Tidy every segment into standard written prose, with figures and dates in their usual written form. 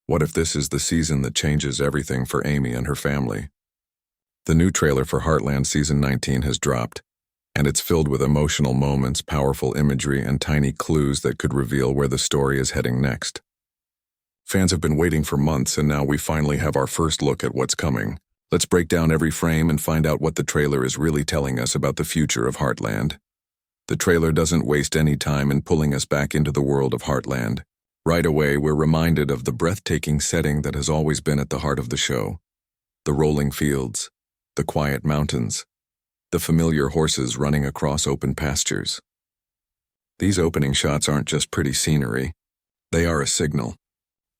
What if this is the season that changes everything for Amy and her family? The new trailer for Heartland Season 19 has dropped, and it's filled with emotional moments, powerful imagery, and tiny clues that could reveal where the story is heading next. Fans have been waiting for months, and now we finally have our first look at what's coming. Let's break down every frame and find out what the trailer is really telling us about the future of Heartland. The trailer doesn't waste any time in pulling us back into the world of Heartland. Right away, we're reminded of the breathtaking setting that has always been at the heart of the show. The rolling fields, the quiet mountains, the familiar horses running across open pastures. These opening shots aren't just pretty scenery. They are a signal.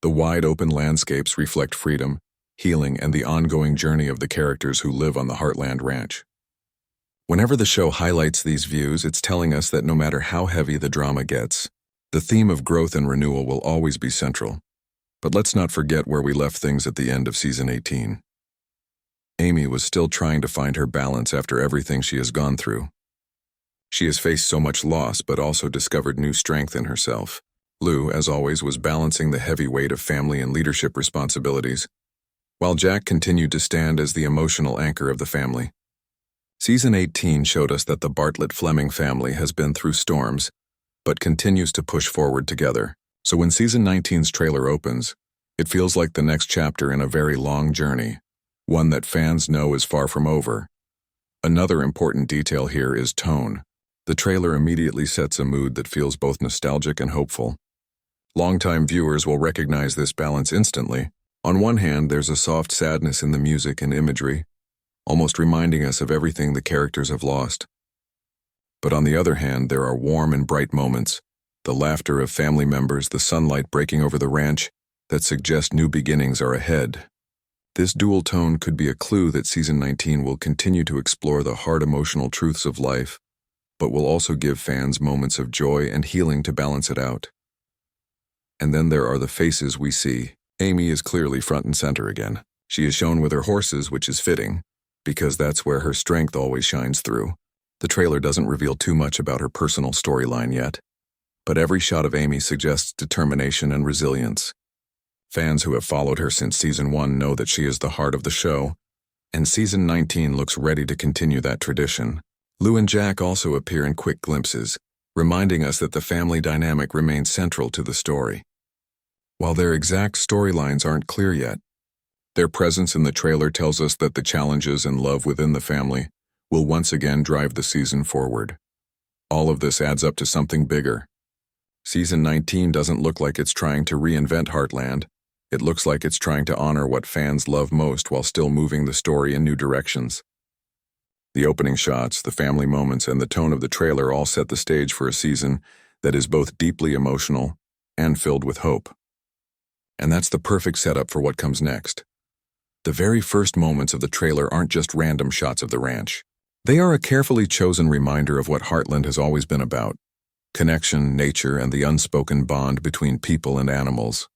The wide open landscapes reflect freedom, healing, and the ongoing journey of the characters who live on the Heartland Ranch. Whenever the show highlights these views, it's telling us that no matter how heavy the drama gets, the theme of growth and renewal will always be central. But let's not forget where we left things at the end of Season 18. Amy was still trying to find her balance after everything she has gone through. She has faced so much loss, but also discovered new strength in herself. Lou, as always, was balancing the heavy weight of family and leadership responsibilities, while Jack continued to stand as the emotional anchor of the family. Season 18 showed us that the Bartlett-Fleming family has been through storms, but continues to push forward together. So when Season 19's trailer opens, it feels like the next chapter in a very long journey, one that fans know is far from over. Another important detail here is tone. The trailer immediately sets a mood that feels both nostalgic and hopeful. Longtime viewers will recognize this balance instantly. On one hand, there's a soft sadness in the music and imagery, almost reminding us of everything the characters have lost. But on the other hand, there are warm and bright moments, the laughter of family members, the sunlight breaking over the ranch, that suggest new beginnings are ahead. This dual tone could be a clue that Season 19 will continue to explore the hard emotional truths of life, but will also give fans moments of joy and healing to balance it out. And then there are the faces we see. Amy is clearly front and center again. She is shown with her horses, which is fitting, because that's where her strength always shines through. The trailer doesn't reveal too much about her personal storyline yet, but every shot of Amy suggests determination and resilience. Fans who have followed her since Season 1 know that she is the heart of the show, and Season 19 looks ready to continue that tradition. Lou and Jack also appear in quick glimpses, reminding us that the family dynamic remains central to the story. While their exact storylines aren't clear yet, their presence in the trailer tells us that the challenges and love within the family will once again drive the season forward. All of this adds up to something bigger. Season 19 doesn't look like it's trying to reinvent Heartland. It looks like it's trying to honor what fans love most while still moving the story in new directions. The opening shots, the family moments, and the tone of the trailer all set the stage for a season that is both deeply emotional and filled with hope. And that's the perfect setup for what comes next. The very first moments of the trailer aren't just random shots of the ranch. They are a carefully chosen reminder of what Heartland has always been about: connection, nature, and the unspoken bond between people and animals.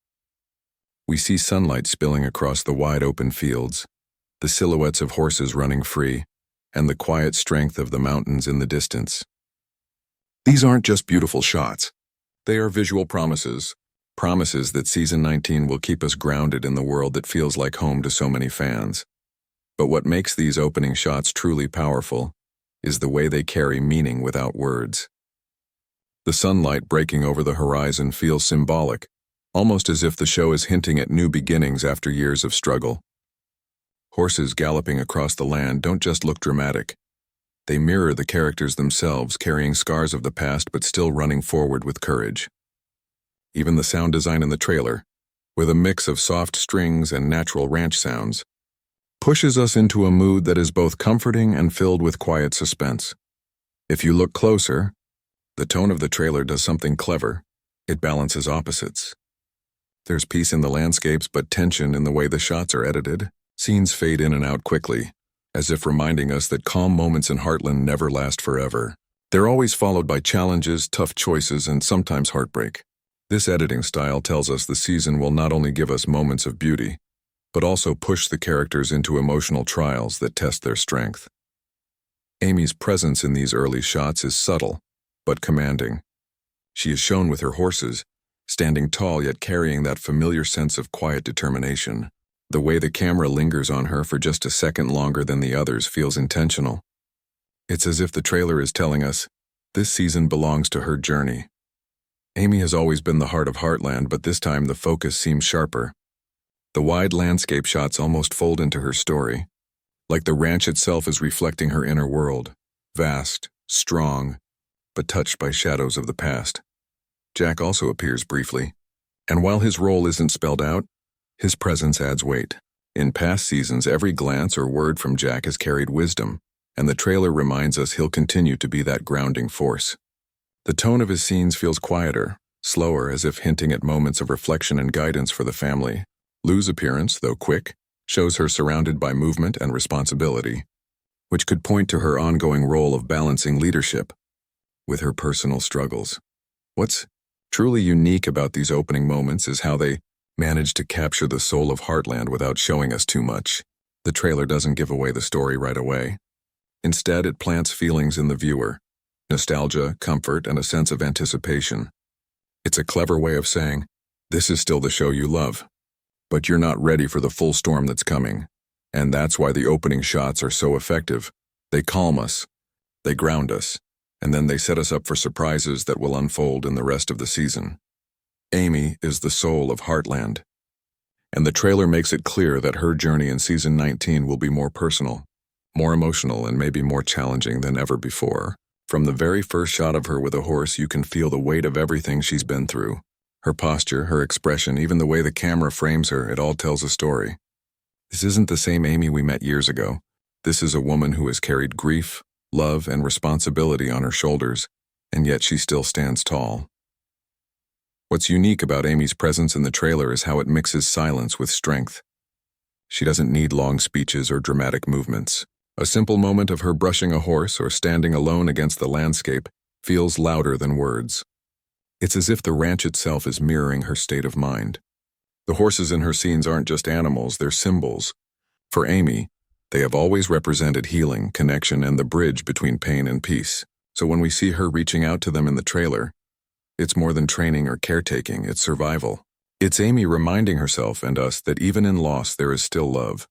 We see sunlight spilling across the wide open fields, the silhouettes of horses running free, and the quiet strength of the mountains in the distance. These aren't just beautiful shots. They are visual promises that Season 19 will keep us grounded in the world that feels like home to so many fans. But what makes these opening shots truly powerful is the way they carry meaning without words. The sunlight breaking over the horizon feels symbolic, almost as if the show is hinting at new beginnings after years of struggle. Horses galloping across the land don't just look dramatic. They mirror the characters themselves, carrying scars of the past but still running forward with courage. Even the sound design in the trailer, with a mix of soft strings and natural ranch sounds, pushes us into a mood that is both comforting and filled with quiet suspense. If you look closer, the tone of the trailer does something clever. It balances opposites. There's peace in the landscapes, but tension in the way the shots are edited. Scenes fade in and out quickly, as if reminding us that calm moments in Heartland never last forever. They're always followed by challenges, tough choices, and sometimes heartbreak. This editing style tells us the season will not only give us moments of beauty, but also push the characters into emotional trials that test their strength. Amy's presence in these early shots is subtle, but commanding. She is shown with her horses, standing tall yet carrying that familiar sense of quiet determination. The way the camera lingers on her for just a second longer than the others feels intentional. It's as if the trailer is telling us, this season belongs to her journey. Amy has always been the heart of Heartland, but this time the focus seems sharper. The wide landscape shots almost fold into her story, like the ranch itself is reflecting her inner world, vast, strong, but touched by shadows of the past. Jack also appears briefly, and while his role isn't spelled out, his presence adds weight. In past seasons, every glance or word from Jack has carried wisdom, and the trailer reminds us he'll continue to be that grounding force. The tone of his scenes feels quieter, slower, as if hinting at moments of reflection and guidance for the family. Lou's appearance, though quick, shows her surrounded by movement and responsibility, which could point to her ongoing role of balancing leadership with her personal struggles. What's truly unique about these opening moments is how they manage to capture the soul of Heartland without showing us too much. The trailer doesn't give away the story right away. Instead, it plants feelings in the viewer, nostalgia, comfort, and a sense of anticipation. It's a clever way of saying, this is still the show you love, but you're not ready for the full storm that's coming. And that's why the opening shots are so effective. They calm us, they ground us, and then they set us up for surprises that will unfold in the rest of the season. Amy is the soul of Heartland, and the trailer makes it clear that her journey in season 19 will be more personal, more emotional, and maybe more challenging than ever before. From the very first shot of her with a horse, you can feel the weight of everything she's been through. Her posture, her expression, even the way the camera frames her, it all tells a story. This isn't the same Amy we met years ago. This is a woman who has carried grief, love, and responsibility on her shoulders, and yet she still stands tall. What's unique about Amy's presence in the trailer is how it mixes silence with strength. She doesn't need long speeches or dramatic movements. A simple moment of her brushing a horse or standing alone against the landscape feels louder than words. It's as if the ranch itself is mirroring her state of mind. The horses in her scenes aren't just animals, they're symbols. For Amy, they have always represented healing, connection, and the bridge between pain and peace. So when we see her reaching out to them in the trailer, it's more than training or caretaking, it's survival. It's Amy reminding herself and us that even in loss there is still love.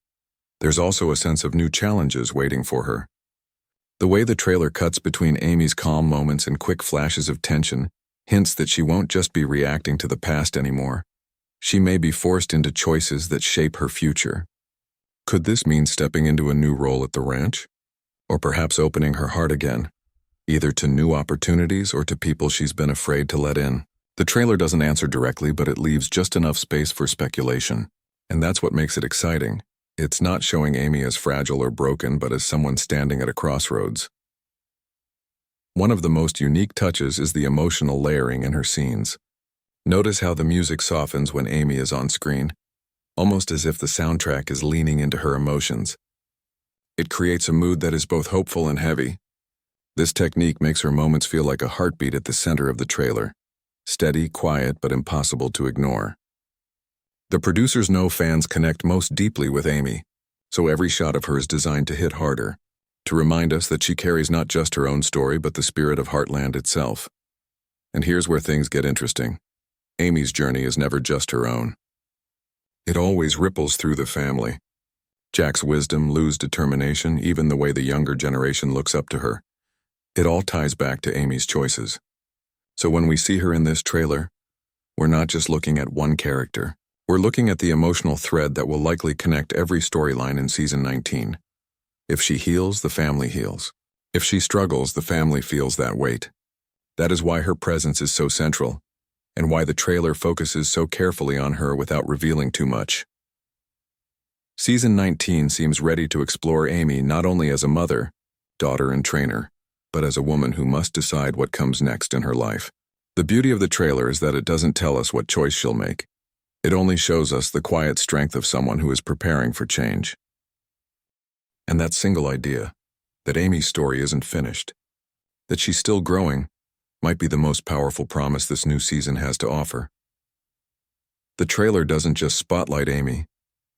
There's also a sense of new challenges waiting for her. The way the trailer cuts between Amy's calm moments and quick flashes of tension hints that she won't just be reacting to the past anymore. She may be forced into choices that shape her future. Could this mean stepping into a new role at the ranch? Or perhaps opening her heart again, either to new opportunities or to people she's been afraid to let in? The trailer doesn't answer directly, but it leaves just enough space for speculation. And that's what makes it exciting. It's not showing Amy as fragile or broken, but as someone standing at a crossroads. One of the most unique touches is the emotional layering in her scenes. Notice how the music softens when Amy is on screen, almost as if the soundtrack is leaning into her emotions. It creates a mood that is both hopeful and heavy. This technique makes her moments feel like a heartbeat at the center of the trailer. Steady, quiet, but impossible to ignore. The producers know fans connect most deeply with Amy, so every shot of her is designed to hit harder, to remind us that she carries not just her own story but the spirit of Heartland itself. And here's where things get interesting. Amy's journey is never just her own. It always ripples through the family. Jack's wisdom, Lou's determination, even the way the younger generation looks up to her. It all ties back to Amy's choices. So when we see her in this trailer, we're not just looking at one character. We're looking at the emotional thread that will likely connect every storyline in season 19. If she heals, the family heals. If she struggles, the family feels that weight. That is why her presence is so central, and why the trailer focuses so carefully on her without revealing too much. Season 19 seems ready to explore Amy not only as a mother, daughter, and trainer, but as a woman who must decide what comes next in her life. The beauty of the trailer is that it doesn't tell us what choice she'll make. It only shows us the quiet strength of someone who is preparing for change. And that single idea, that Amy's story isn't finished, that she's still growing, might be the most powerful promise this new season has to offer. The trailer doesn't just spotlight Amy,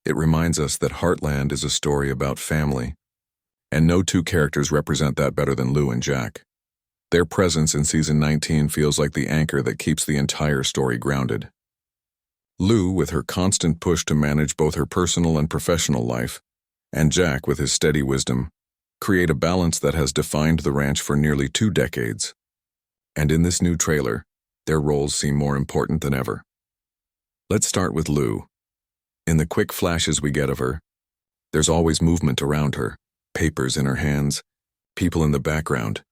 it reminds us that Heartland is a story about family, and no two characters represent that better than Lou and Jack. Their presence in season 19 feels like the anchor that keeps the entire story grounded. Lou, with her constant push to manage both her personal and professional life, and Jack, with his steady wisdom, create a balance that has defined the ranch for nearly 2 decades. And in this new trailer, their roles seem more important than ever. Let's start with Lou. In the quick flashes we get of her, there's always movement around her, papers in her hands, people in the background,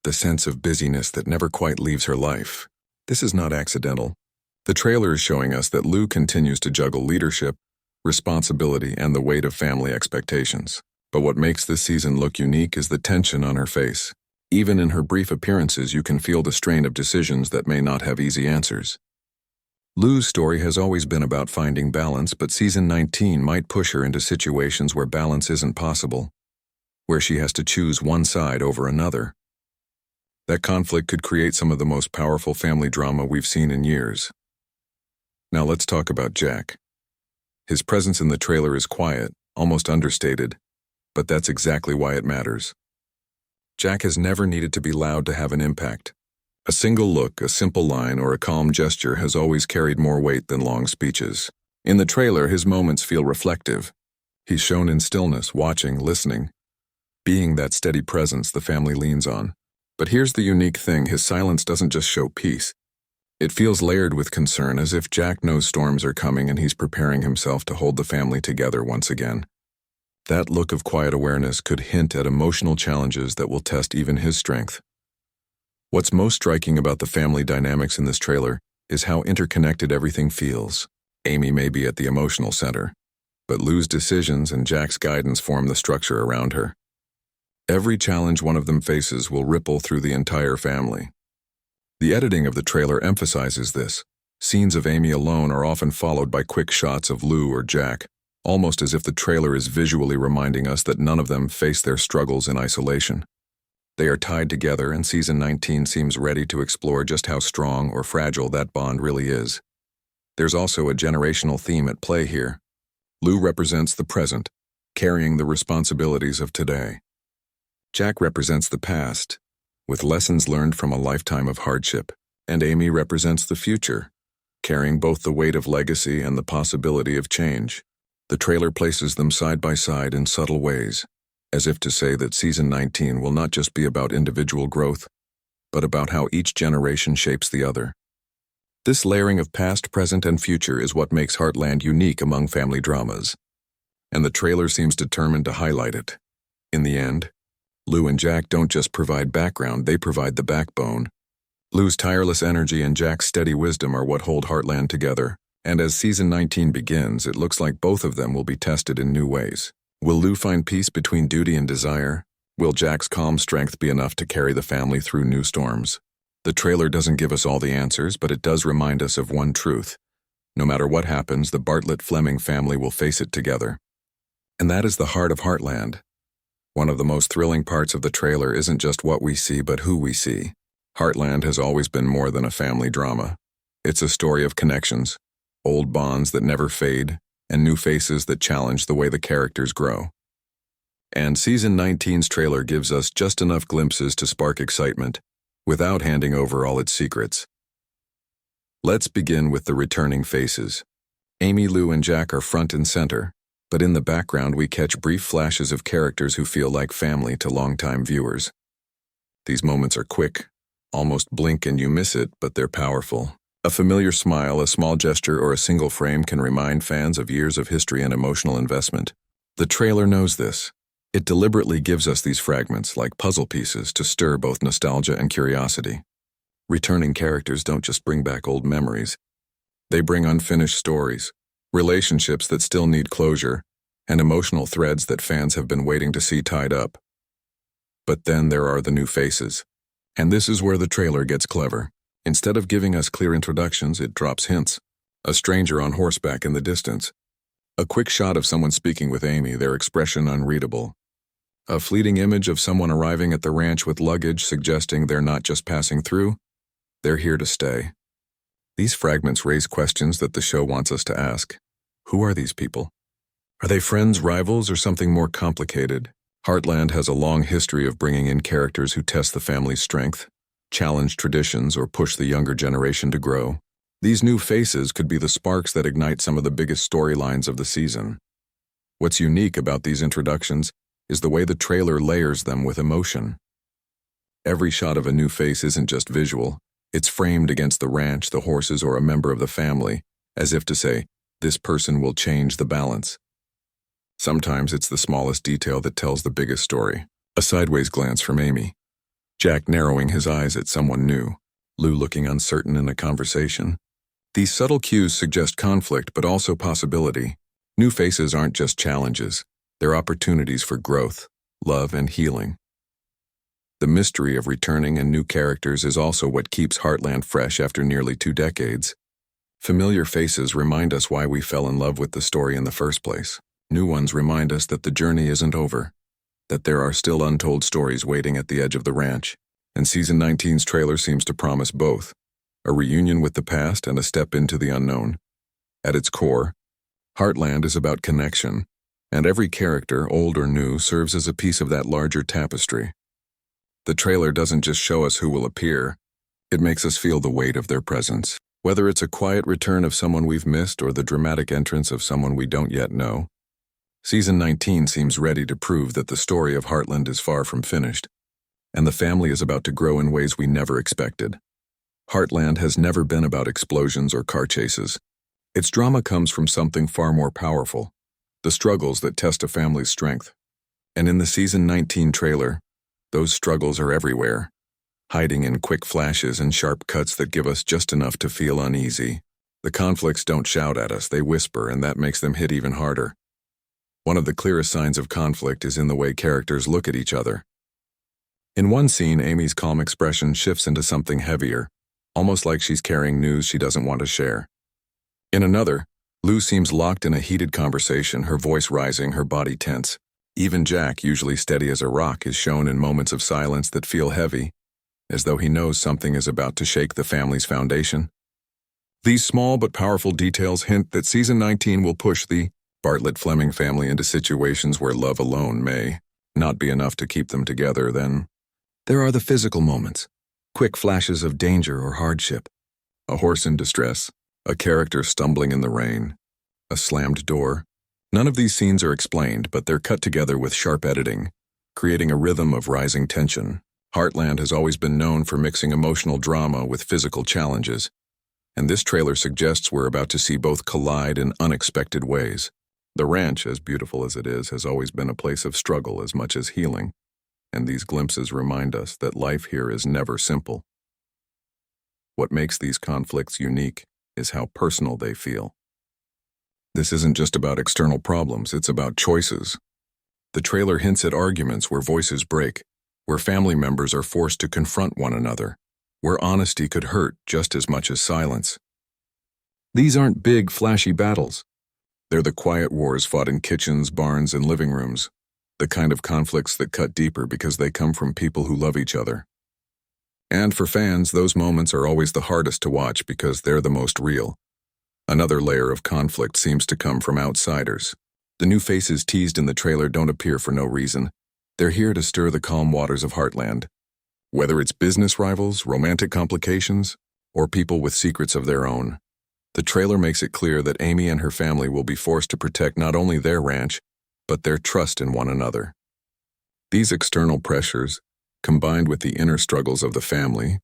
the sense of busyness that never quite leaves her life. This is not accidental. The trailer is showing us that Lou continues to juggle leadership, responsibility, and the weight of family expectations. But what makes this season look unique is the tension on her face. Even in her brief appearances, you can feel the strain of decisions that may not have easy answers. Lou's story has always been about finding balance, but season 19 might push her into situations where balance isn't possible, where she has to choose one side over another. That conflict could create some of the most powerful family drama we've seen in years. Now let's talk about Jack. His presence in the trailer is quiet, almost understated, but that's exactly why it matters. Jack has never needed to be loud to have an impact. A single look, a simple line, or a calm gesture has always carried more weight than long speeches. In the trailer, his moments feel reflective. He's shown in stillness, watching, listening, being that steady presence the family leans on. But here's the unique thing, his silence doesn't just show peace. It feels layered with concern, as if Jack knows storms are coming and he's preparing himself to hold the family together once again. That look of quiet awareness could hint at emotional challenges that will test even his strength. What's most striking about the family dynamics in this trailer is how interconnected everything feels. Amy may be at the emotional center, but Lou's decisions and Jack's guidance form the structure around her. Every challenge one of them faces will ripple through the entire family. The editing of the trailer emphasizes this. Scenes of Amy alone are often followed by quick shots of Lou or Jack, almost as if the trailer is visually reminding us that none of them face their struggles in isolation. They are tied together, and season 19 seems ready to explore just how strong or fragile that bond really is. There's also a generational theme at play here. Lou represents the present, carrying the responsibilities of today. Jack represents the past, with lessons learned from a lifetime of hardship, and Amy represents the future, carrying both the weight of legacy and the possibility of change. The trailer places them side by side in subtle ways, as if to say that season 19 will not just be about individual growth, but about how each generation shapes the other. This layering of past, present, and future is what makes Heartland unique among family dramas, and the trailer seems determined to highlight it. In the end, Lou and Jack don't just provide background, they provide the backbone. Lou's tireless energy and Jack's steady wisdom are what hold Heartland together, and as season 19 begins, it looks like both of them will be tested in new ways. Will Lou find peace between duty and desire? Will Jack's calm strength be enough to carry the family through new storms? The trailer doesn't give us all the answers, but it does remind us of one truth. No matter what happens, the Bartlett-Fleming family will face it together. And that is the heart of Heartland. One of the most thrilling parts of the trailer isn't just what we see, but who we see. Heartland has always been more than a family drama. It's a story of connections, old bonds that never fade, and new faces that challenge the way the characters grow. And season 19's trailer gives us just enough glimpses to spark excitement, without handing over all its secrets. Let's begin with the returning faces. Amy, Lou, and Jack are front and center, but in the background we catch brief flashes of characters who feel like family to longtime viewers. These moments are quick, almost blink and you miss it, but they're powerful. A familiar smile, a small gesture, or a single frame can remind fans of years of history and emotional investment. The trailer knows this. It deliberately gives us these fragments, like puzzle pieces, to stir both nostalgia and curiosity. Returning characters don't just bring back old memories. They bring unfinished stories, relationships that still need closure, and emotional threads that fans have been waiting to see tied up. But then there are the new faces. And this is where the trailer gets clever. Instead of giving us clear introductions, it drops hints. A stranger on horseback in the distance. A quick shot of someone speaking with Amy, their expression unreadable. A fleeting image of someone arriving at the ranch with luggage, suggesting they're not just passing through, they're here to stay. These fragments raise questions that the show wants us to ask. Who are these people? Are they friends, rivals, or something more complicated? Heartland has a long history of bringing in characters who test the family's strength. challenge traditions, or push the younger generation to grow. These new faces could be the sparks that ignite some of the biggest storylines of the season. What's unique about these introductions is the way the trailer layers them with emotion. Every shot of a new face isn't just visual, it's framed against the ranch, the horses, or a member of the family, as if to say, this person will change the balance. Sometimes it's the smallest detail that tells the biggest story. A sideways glance from Amy, Jack narrowing his eyes at someone new, Lou looking uncertain in a conversation. These subtle cues suggest conflict but also possibility. New faces aren't just challenges, they're opportunities for growth, love, and healing. The mystery of returning and new characters is also what keeps Heartland fresh after nearly 2 decades. Familiar faces remind us why we fell in love with the story in the first place. New ones remind us that the journey isn't over, that there are still untold stories waiting at the edge of the ranch, and Season 19's trailer seems to promise both, a reunion with the past and a step into the unknown. At its core, Heartland is about connection, and every character, old or new, serves as a piece of that larger tapestry. The trailer doesn't just show us who will appear, it makes us feel the weight of their presence. Whether it's a quiet return of someone we've missed or the dramatic entrance of someone we don't yet know, Season 19 seems ready to prove that the story of Heartland is far from finished, and the family is about to grow in ways we never expected. Heartland has never been about explosions or car chases. Its drama comes from something far more powerful, the struggles that test a family's strength. And in the Season 19 trailer, those struggles are everywhere, hiding in quick flashes and sharp cuts that give us just enough to feel uneasy. The conflicts don't shout at us, they whisper, and that makes them hit even harder. One of the clearest signs of conflict is in the way characters look at each other. In one scene, Amy's calm expression shifts into something heavier, almost like she's carrying news she doesn't want to share. In another, Lou seems locked in a heated conversation, her voice rising, her body tense. Even Jack, usually steady as a rock, is shown in moments of silence that feel heavy, as though he knows something is about to shake the family's foundation. These small but powerful details hint that Season 19 will push the Bartlett-Fleming family into situations where love alone may not be enough to keep them together. Then there are the physical moments, quick flashes of danger or hardship, a horse in distress, a character stumbling in the rain, a slammed door. None of these scenes are explained, but they're cut together with sharp editing, creating a rhythm of rising tension. Heartland has always been known for mixing emotional drama with physical challenges, and this trailer suggests we're about to see both collide in unexpected ways. The ranch, as beautiful as it is, has always been a place of struggle as much as healing, and these glimpses remind us that life here is never simple. What makes these conflicts unique is how personal they feel. This isn't just about external problems, it's about choices. The trailer hints at arguments where voices break, where family members are forced to confront one another, where honesty could hurt just as much as silence. These aren't big, flashy battles. They're the quiet wars fought in kitchens, barns, and living rooms, the kind of conflicts that cut deeper because they come from people who love each other. And for fans, those moments are always the hardest to watch because they're the most real. Another layer of conflict seems to come from outsiders. The new faces teased in the trailer don't appear for no reason. They're here to stir the calm waters of Heartland. Whether it's business rivals, romantic complications, or people with secrets of their own, the trailer makes it clear that Amy and her family will be forced to protect not only their ranch, but their trust in one another. These external pressures, combined with the inner struggles of the family,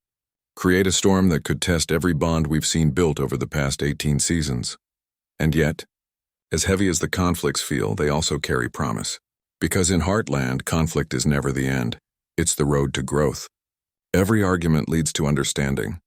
create a storm that could test every bond we've seen built over the past 18 seasons. And yet, as heavy as the conflicts feel, they also carry promise. Because in Heartland, conflict is never the end. It's the road to growth. Every argument leads to understanding.